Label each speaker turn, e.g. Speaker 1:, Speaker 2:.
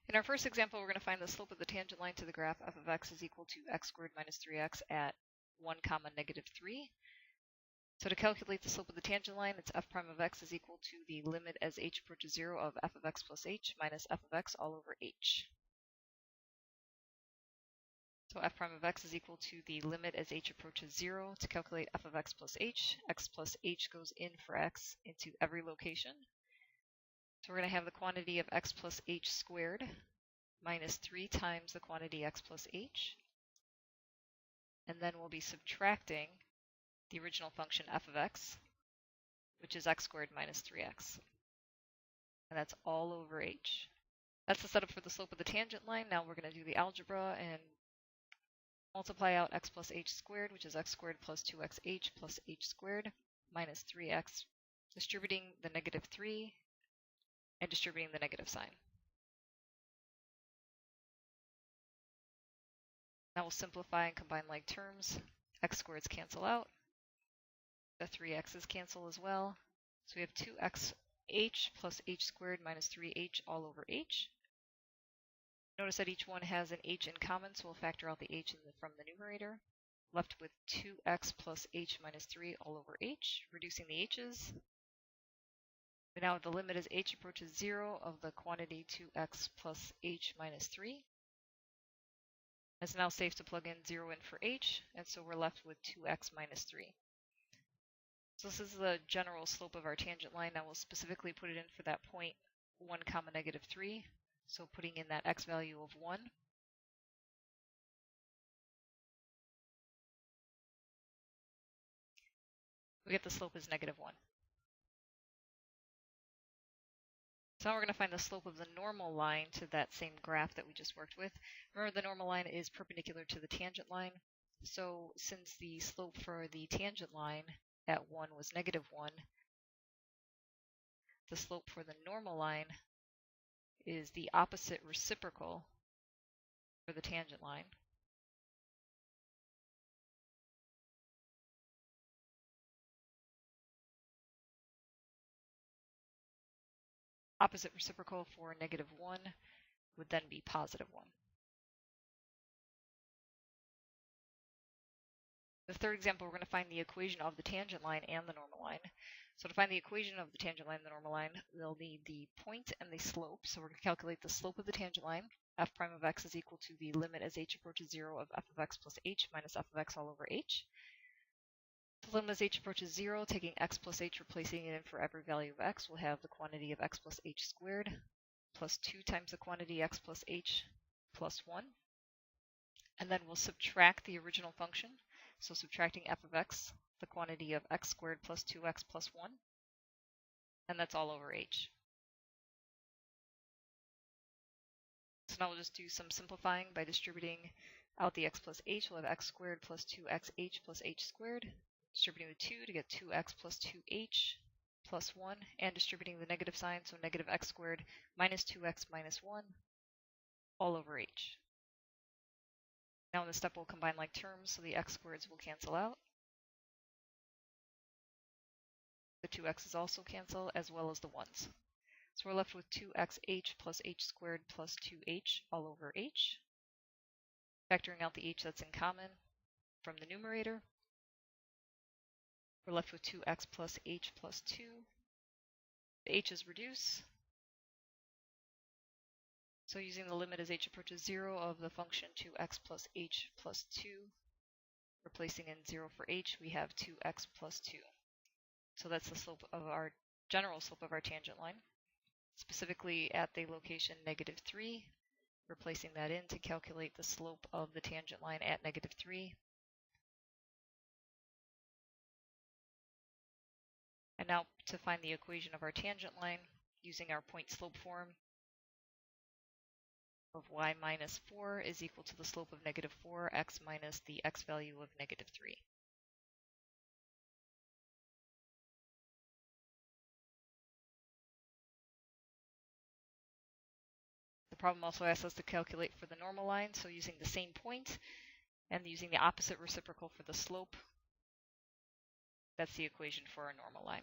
Speaker 1: In our first example, we're going to find the slope of the tangent line to the graph f of x is equal to x squared minus 3x at 1 comma negative 3. So to calculate the slope of the tangent line, it's f prime of x is equal to the limit as h approaches 0 of f of x plus h minus f of x all over h. So f prime of x is equal to the limit as h approaches 0. To calculate f of x plus h goes in for x into every location. So we're going to have the quantity of x plus h squared minus 3 times the quantity x plus h. And then we'll be subtracting the original function f of x, which is x squared minus 3x. And that's all over h. That's the setup for the slope of the tangent line. Now we're going to do the algebra and multiply out x plus h squared, which is x squared plus 2xh plus h squared minus 3x, distributing the negative 3 and distributing the negative sign. Now we'll simplify and combine like terms. X squareds cancel out. The 3x's cancel as well. So we have 2xh plus h squared minus 3h all over h. Notice that each one has an h in common, so we'll factor out the h from the numerator. Left with 2x plus h minus 3 all over h, reducing the h's. We now have the limit as h approaches 0 of the quantity 2x plus h minus 3. It's now safe to plug in 0 in for h, and so we're left with 2x minus 3. So this is the general slope of our tangent line. Now we'll specifically put it in for that point 1 comma negative 3. So putting in that x value of 1. We get the slope as negative 1. So now we're going to find the slope of the normal line to that same graph that we just worked with. Remember, the normal line is perpendicular to the tangent line. So since the slope for the tangent line at 1 was negative 1, the slope for the normal line is the opposite reciprocal for the tangent line. Opposite reciprocal for negative 1 would then be positive 1. The third example, we're going to find the equation of the tangent line and the normal line. So to find the equation of the tangent line and the normal line, we'll need the point and the slope. So we're going to calculate the slope of the tangent line. F prime of x is equal to the limit as h approaches 0 of f of x plus h minus f of x all over h. The limit as h approaches 0, taking x plus h, replacing it in for every value of x, we'll have the quantity of x plus h squared plus 2 times the quantity x plus h plus 1. And then we'll subtract the original function. So subtracting f of x, the quantity of x squared plus 2x plus 1, and that's all over h. So now we'll just do some simplifying by distributing out the x plus h. We'll have x squared plus 2xh plus h squared, distributing the 2 to get 2x plus 2h plus 1, and distributing the negative sign, so negative x squared minus 2x minus 1, all over h. Now in this step, we'll combine like terms, so the x squareds will cancel out. The 2x's also cancel, as well as the 1's. So we're left with 2xh plus h squared plus 2h all over h. Factoring out the h that's in common from the numerator, we're left with 2x plus h plus 2. The h's reduce. So using the limit as h approaches 0 of the function 2x plus h plus 2, replacing in 0 for h, we have 2x plus 2. So that's the slope of our general slope of our tangent line, specifically at the location negative 3, replacing that in to calculate the slope of the tangent line at negative 3. And now to find the equation of our tangent line, using our point slope form of y minus 4 is equal to the slope of negative 4, x minus the x value of negative 3. The problem also asks us to calculate for the normal line, so using the same point and using the opposite reciprocal for the slope, that's the equation for our normal line.